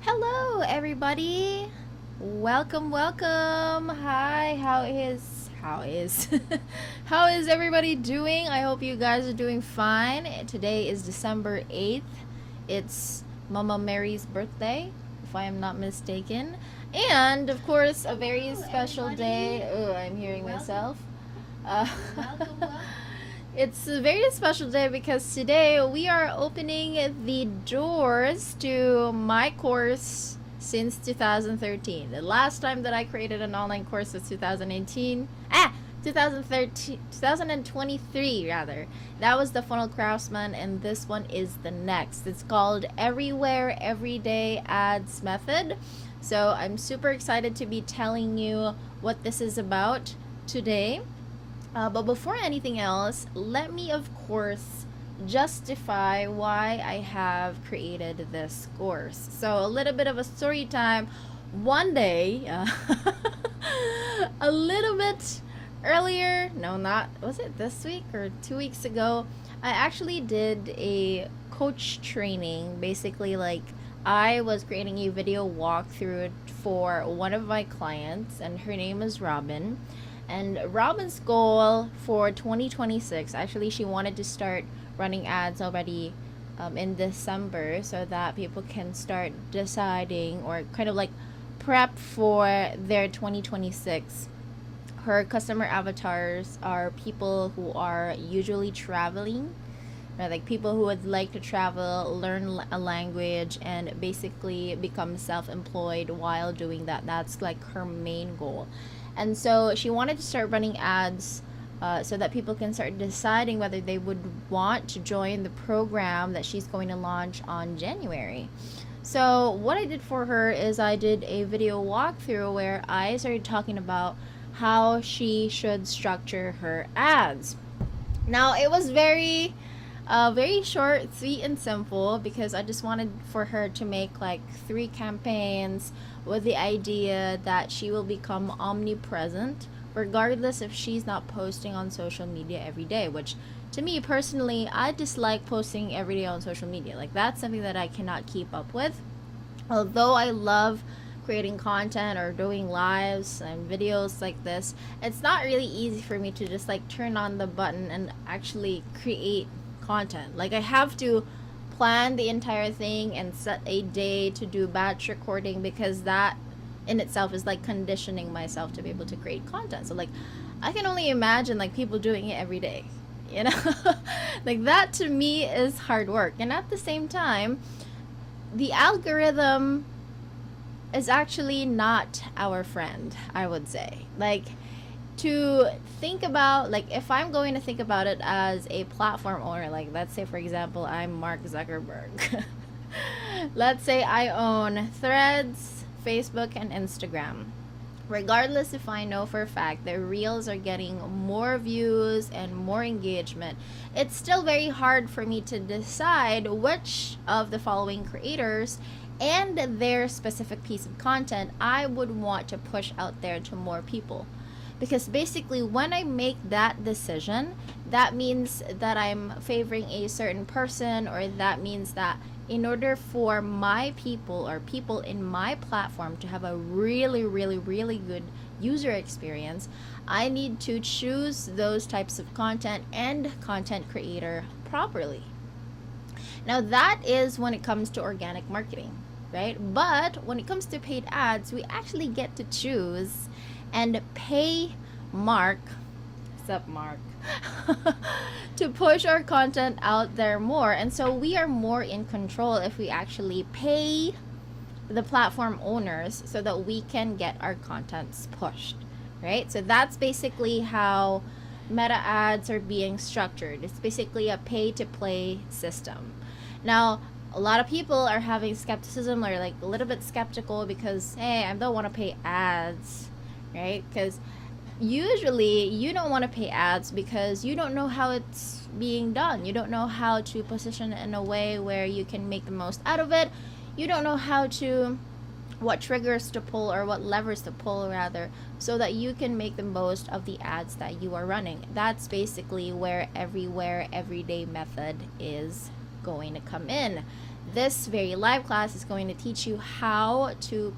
Hello, everybody. Welcome, welcome. Hi, how is how is everybody doing? I hope you guys are doing fine. Today is December 8th. It's Mama Mary's birthday, if I am not mistaken. And of course, a very special day. Oh, I'm hearing myself. Uh, It's a very special day because today we are opening the doors to my course since 2013. The last time that I created an online course was 2018. 2013, 2023 rather. That was the Funnel Craftsman, and this one is the next. It's called Everywhere Everyday Ads Method. So I'm super excited to be telling you what this is about today. But before anything else, let me, of course, justify why I have created this course. So, a little bit of a story time. One day, a little bit earlier, no, not, was it this week or 2 weeks ago? I actually did a coach training. Basically, like, I was creating a video walkthrough for one of my clients, and her name is Robin. And Robin's goal for 2026, actually, she wanted to start running ads already in December so that people can start deciding or kind of like prep for their 2026. Her customer avatars are people who are usually traveling, right? Like people who would like to travel, learn a language, and basically become self employed while doing that. That's like her main goal. And so she wanted to start running ads so that people can start deciding whether they would want to join the program that she's going to launch on January. So, what I did for her is I did a video walkthrough where I started talking about how she should structure her ads. Now, it was very short, sweet, and simple because I just wanted for her to make like 3 campaigns with the idea that she will become omnipresent regardless if she's not posting on social media every day, which to me personally, I dislike posting every day on social media. Like that's something that I cannot keep up with. Although I love creating content or doing lives and videos like this, it's not really easy for me to just like turn on the button and actually create content. Like I have to plan the entire thing and set a day to do batch recording because that in itself is like conditioning myself to be able to create content. So like I can only imagine like people doing it every day, you know? Like that to me is hard work. And at the same time, the algorithm is actually not our friend, I would say. Like to think about, like if I'm going to think about it as a platform owner, like let's say for example I'm Mark Zuckerberg. Let's say I own Threads, Facebook, and Instagram. Regardless if I know for a fact that reels are getting more views and more engagement, it's still very hard for me to decide which of the following creators and their specific piece of content I would want to push out there to more people. Because basically, when I make that decision, that means that I'm favoring a certain person, or that means that in order for my people or people in my platform to have a really, really, really good user experience, I need to choose those types of content and content creator properly. Now, that is when it comes to organic marketing, right? But when it comes to paid ads, we actually get to choose and pay Mark, except Mark, to push our content out there more. And so we are more in control if we actually pay the platform owners so that we can get our contents pushed, right? So that's basically how meta ads are being structured. It's basically a pay to play system. Now, a lot of people are having skepticism or like a little bit skeptical because, hey, I don't want to pay ads, right? Because usually you don't want to pay ads because you don't know how it's being done. You don't know how to position it in a way where you can make the most out of it. You don't know how to, what triggers to pull or what levers to pull rather, so that you can make the most of the ads that you are running. That's basically where everywhere everyday method is going to come in. This very live class is going to teach you how to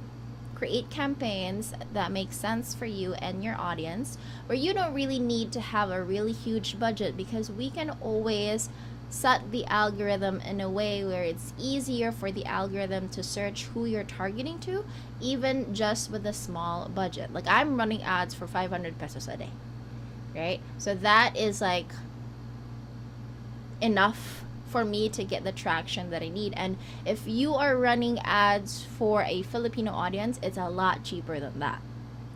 create campaigns that make sense for you and your audience, where you don't really need to have a really huge budget, because we can always set the algorithm in a way where it's easier for the algorithm to search who you're targeting to, even just with a small budget. Like, I'm running ads for 500 pesos a day, right? So that is like enough for me to get the traction that I need. And if you are running ads for a Filipino audience, it's a lot cheaper than that,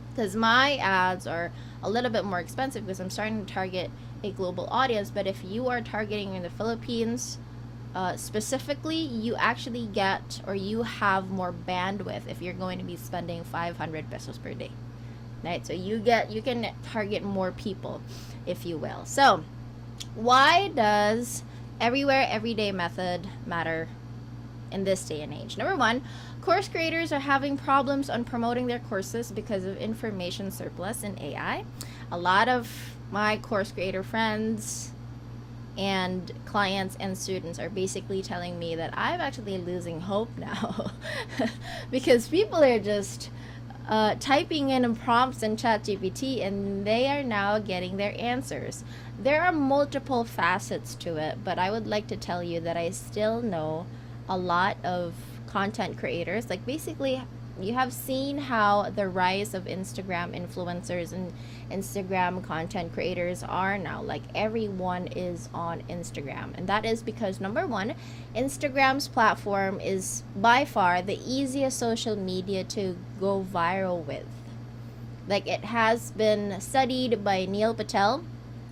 because my ads are a little bit more expensive because I'm starting to target a global audience. But if you are targeting in the Philippines specifically, you actually get, or you have more bandwidth if you're going to be spending 500 pesos per day, right? So you can target more people, if you will. So why does everywhere everyday method matter in this day and age? Number one, course creators are having problems on promoting their courses because of information surplus in AI. A lot of my course creator friends and clients and students are basically telling me that I'm actually losing hope now because people are just typing in prompts in ChatGPT and they are now getting their answers. There are multiple facets to it, but I would like to tell you that I still know a lot of content creators. Like, basically, you have seen how the rise of Instagram influencers and Instagram content creators are now. Like, everyone is on Instagram, and that is because, number one, Instagram's platform is by far the easiest social media to go viral with. Like, it has been studied by Neil Patel.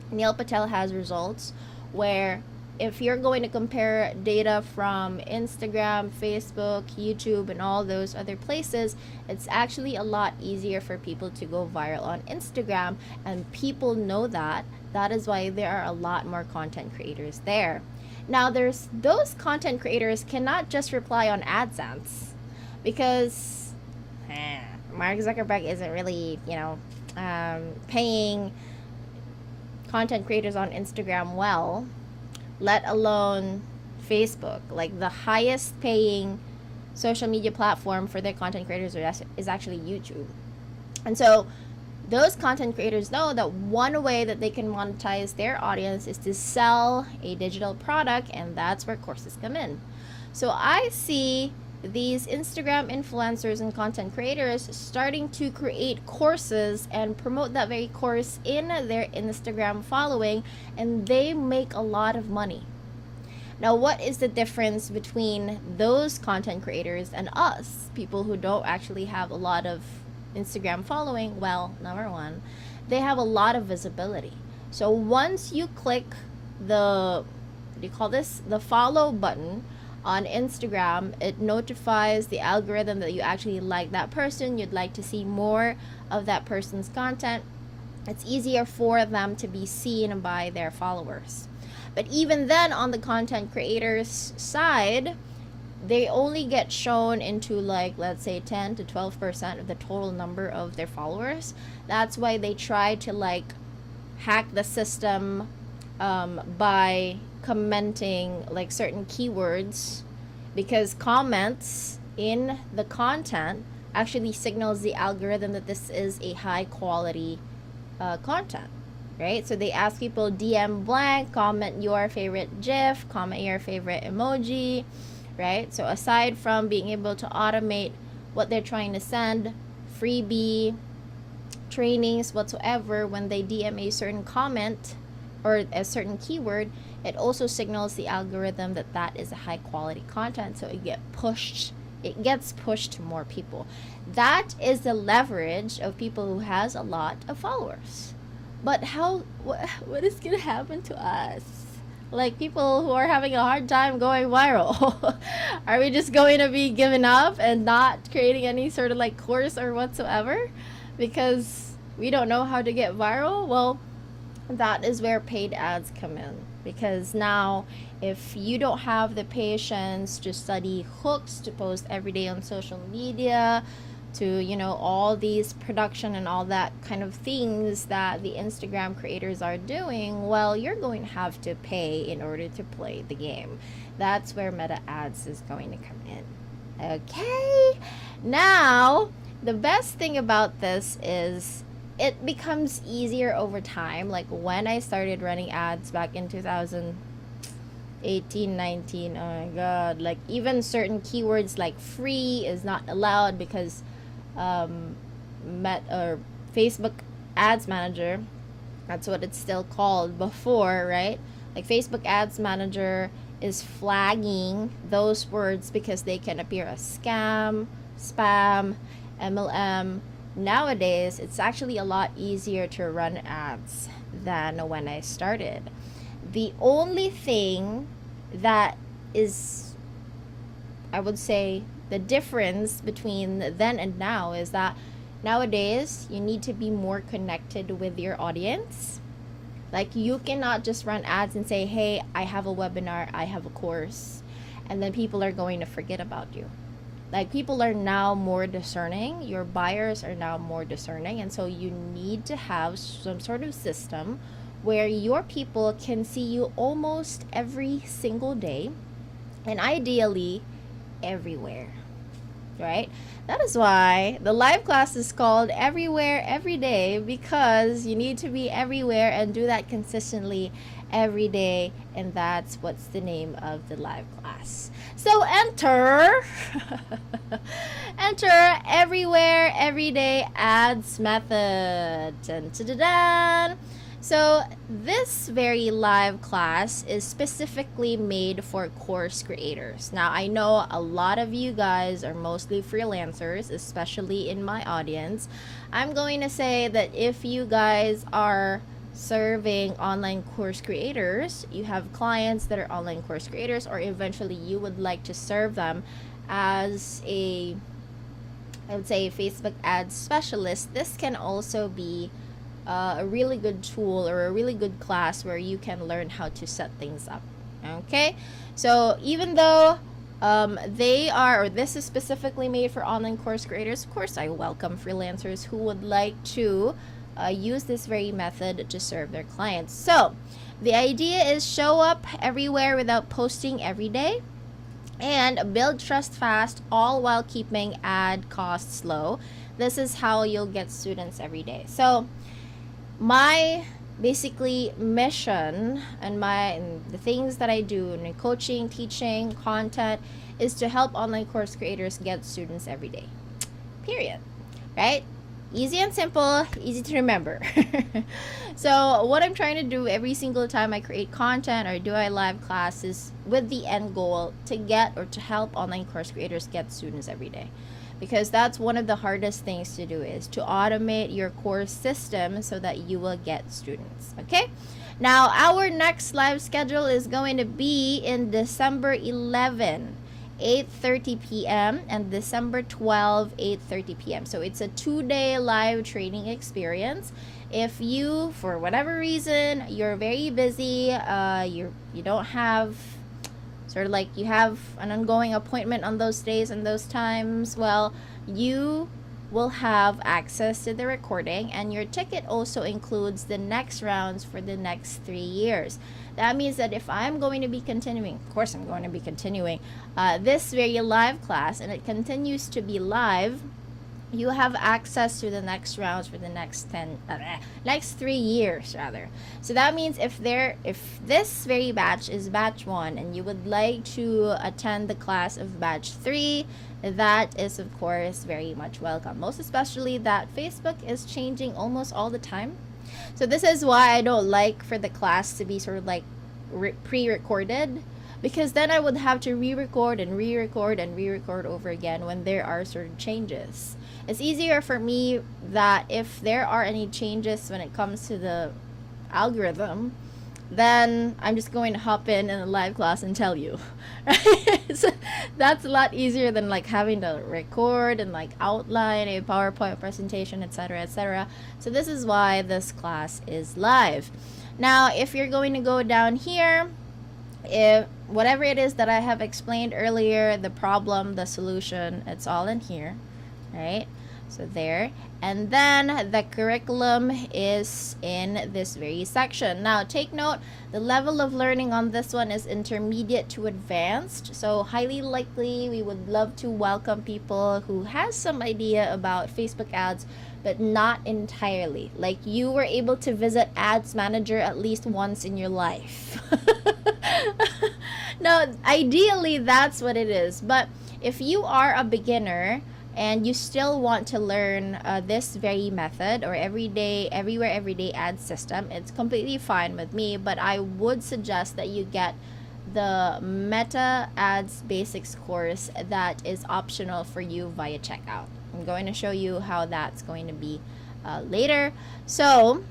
Neil Patel has results where, if you're going to compare data from Instagram, Facebook, YouTube, and all those other places, it's actually a lot easier for people to go viral on Instagram, and people know that. That is why there are a lot more content creators there. Now, there's those content creators cannot just rely on AdSense, because Mark Zuckerberg isn't really, paying content creators on Instagram well, let alone Facebook. Like, the highest paying social media platform for their content creators is actually YouTube. And so those content creators know that one way that they can monetize their audience is to sell a digital product, and that's where courses come in. So I see these Instagram influencers and content creators starting to create courses and promote that very course in their Instagram following, and they make a lot of money. Now, what is the difference between those content creators and us, people who don't actually have a lot of Instagram following? Well, number one, they have a lot of visibility. So once you click the, what do you call this, the follow button on Instagram, it notifies the algorithm that you actually like that person, you'd like to see more of that person's content. It's easier for them to be seen by their followers. But even then, on the content creators side, they only get shown into, like, let's say 10 to 12% of the total number of their followers. That's why they try to, like, hack the system by commenting like certain keywords, because comments in the content actually signals the algorithm that this is a high quality content, right? So they ask people, DM blank, comment your favorite GIF, comment your favorite emoji, right? So aside from being able to automate what they're trying to send, freebie, trainings, whatsoever, when they DM a certain comment or a certain keyword, it also signals the algorithm that that is a high quality content, so it gets pushed to more people. That is the leverage of people who has a lot of followers. But what is gonna happen to us, like people who are having a hard time going viral? Are we just going to be giving up and not creating any sort of like course or whatsoever because we don't know how to get viral? Well, that is where paid ads come in, because now if you don't have the patience to study hooks to post every day on social media, to, you know, all these production and all that kind of things that the Instagram creators are doing, well, you're going to have to pay in order to play the game. That's where Meta Ads is going to come in. Okay, now the best thing about this is it becomes easier over time. Like when I started running ads back in 2018, 19, oh my god, like even certain keywords like free is not allowed because Facebook Ads Manager, that's what it's still called before, right? Like Facebook Ads Manager is flagging those words because they can appear as scam, spam, MLM. Nowadays, it's actually a lot easier to run ads than when I started. The only thing that is, I would say, the difference between then and now is that nowadays you need to be more connected with your audience. Like you cannot just run ads and say, hey, I have a webinar, I have a course, and then people are going to forget about you. Like people are now more discerning, your buyers are now more discerning, and so you need to have some sort of system where your people can see you almost every single day, and ideally everywhere, right? That is why the live class is called Everywhere Every Day, because you need to be everywhere and do that consistently every day, and that's what's the name of the live class. So enter Everywhere Everyday Ads method. Dun, dun, dun, dun. So this very live class is specifically made for course creators. Now I know a lot of you guys are mostly freelancers, especially in my audience. I'm going to say that if you guys are serving online course creators, you have clients that are online course creators, or eventually you would like to serve them as a, I would say, Facebook ads specialist, this can also be a really good tool or a really good class where you can learn how to set things up. Okay, so even though they are, or this is specifically made for online course creators, of course I welcome freelancers who would like to use this very method to serve their clients. So the idea is show up everywhere without posting every day, and build trust fast, all while keeping ad costs low. This is how you'll get students every day. So my basically mission and the things that I do in coaching, teaching, content is to help online course creators get students every day. Period. Right? Easy and simple, easy to remember. So what I'm trying to do every single time I create content or do I live classes with the end goal to get or to help online course creators get students every day. Because that's one of the hardest things to do, is to automate your course system so that you will get students. Okay, now our next live schedule is going to be in December 11, 8:30 p.m. and December 12, 8:30 p.m. So it's a 2-day live training experience. If you, for whatever reason, you're very busy, you don't have sort of like you have an ongoing appointment on those days and those times, well, you will have access to the recording, and your ticket also includes the next rounds for the next 3 years. That means that if I'm going to be continuing, of course I'm going to be continuing this very live class, and it continues to be live, you have access to the next rounds for the next 3 years rather. So that means if this very batch is batch 1 and you would like to attend the class of batch 3, that is of course very much welcome. Most especially that Facebook is changing almost all the time. So this is why I don't like for the class to be sort of like pre-recorded, because then I would have to re-record and re-record and re-record over again when there are certain changes. It's easier for me that if there are any changes when it comes to the algorithm, then I'm just going to hop in a live class and tell you. Right? So that's a lot easier than like having to record and like outline a PowerPoint presentation, etc., etc. So this is why this class is live. Now, if you're going to go down here, if whatever it is that I have explained earlier, the problem, the solution, it's all in here. right? So there. And then the curriculum is in this very section. Now take note, the level of learning on this one is intermediate to advanced. So highly likely we would love to welcome people who has some idea about Facebook ads, but not entirely. Like you were able to visit Ads Manager at least once in your life. No, ideally that's what it is. But if you are a beginner and you still want to learn this very method or everyday ad system, it's completely fine with me, but I would suggest that you get the Meta Ads Basics course that is optional for you via checkout. I'm going to show you how that's going to be later. So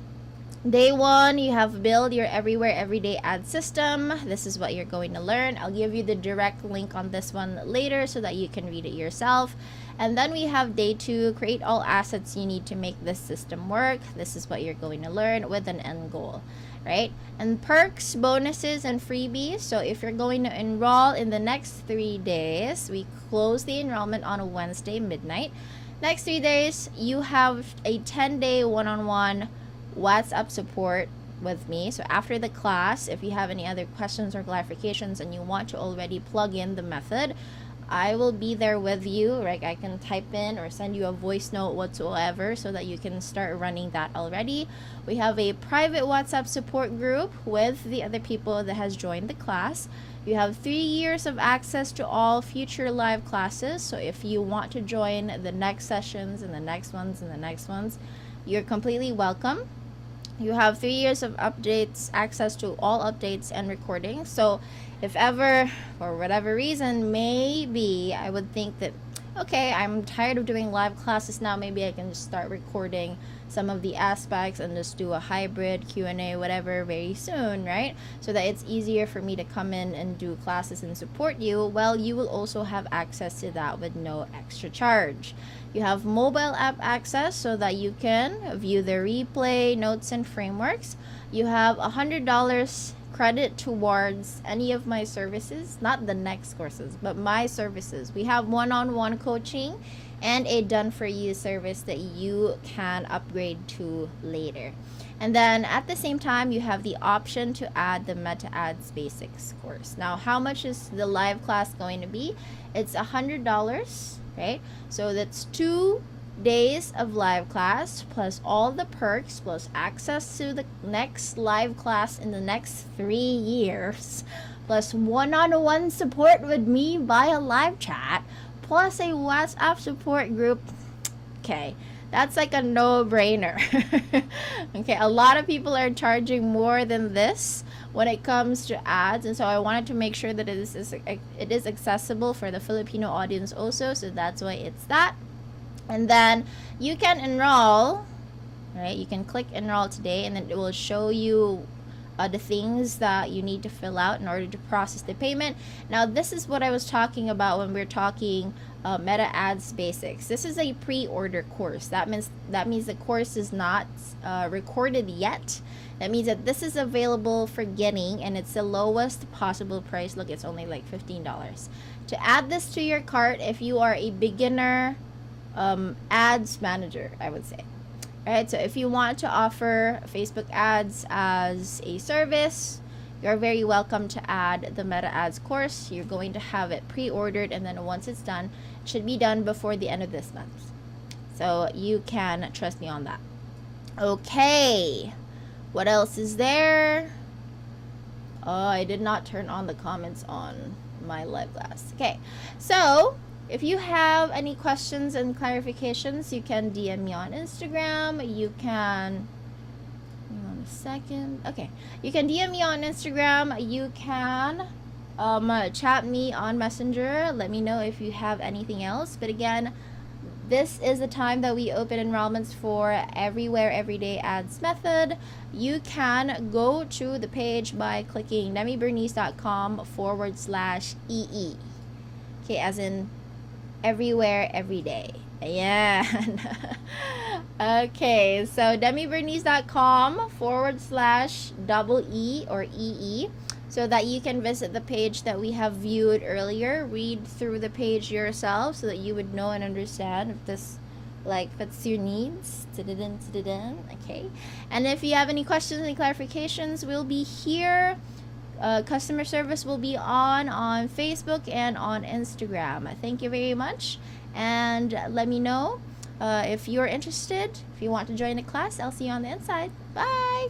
day one, you have build your everywhere everyday ad system. This is what you're going to learn. I'll give you the direct link on this one later so that you can read it yourself. And then we have day two, create all assets you need to make this system work. This is what you're going to learn with an end goal, right? And perks, bonuses, and freebies. So if you're going to enroll in the next 3 days, we close the enrollment on a Wednesday midnight. Next 3 days, you have a 10-day one-on-one WhatsApp support with me. So after the class, if you have any other questions or clarifications and you want to already plug in the method, I will be there with you, right? I can type in or send you a voice note whatsoever so that you can start running that already. We have a private WhatsApp support group with the other people that has joined the class. You have 3 years of access to all future live classes. So if you want to join the next sessions and the next ones and the next ones, you're completely welcome. You have 3 years of updates, access to all updates and recordings. So if ever, for whatever reason, maybe I would think that, okay, I'm tired of doing live classes now, maybe I can just start recording some of the aspects and just do a hybrid Q&A, whatever, very soon, right? So that it's easier for me to come in and do classes and support you. Well, you will also have access to that with no extra charge. You have mobile app access so that you can view the replay, notes, and frameworks. You have $100 credit towards any of my services, not the next courses, but my services. We have one-on-one coaching and a done-for-you service that you can upgrade to later. And then at the same time, you have the option to add the Meta Ads Basics course. Now, how much is the live class going to be? It's $100, right? So that's 2 days of live class plus all the perks plus access to the next live class in the next 3 years plus one-on-one support with me via live chat plus a WhatsApp support group. Okay, that's like a no-brainer. Okay, a lot of people are charging more than this when it comes to ads, and so I wanted to make sure that it is accessible for the Filipino audience also, so that's why it's that. And then you can enroll, right? You can click enroll today and then it will show you the things that you need to fill out in order to process the payment. Now, this is what I was talking about when we're talking Meta Ads Basics. This is a pre-order course. That means the course is not recorded yet. That means that this is available for getting, and it's the lowest possible price. Look, it's only like $15. To add this to your cart, if you are a beginner ads manager, I would say. Alright, so if you want to offer Facebook ads as a service, you're very welcome to add the Meta Ads course. You're going to have it pre-ordered, and then once it's done, it should be done before the end of this month. So you can trust me on that. Okay, what else is there? Oh, I did not turn on the comments on my live class. Okay, so if you have any questions and clarifications, you can DM me on Instagram. You can, hang on a second. Okay, you can DM me on Instagram. You can chat me on Messenger. Let me know if you have anything else. But again, this is the time that we open enrollments for Everywhere Everyday Ads Method. You can go to the page by clicking demibernice.com/EE. Okay, as in everywhere every day. Ayan. Okay, so demibernice.com/EE or EE. so that you can visit the page that we have viewed earlier. Read through the page yourself so that you would know and understand if this like fits your needs. Okay. And if you have any questions, any clarifications, we'll be here. Customer service will be on Facebook and on Instagram. Thank you very much, and let me know if you're interested. If you want to join the class, I'll see you on the inside. Bye.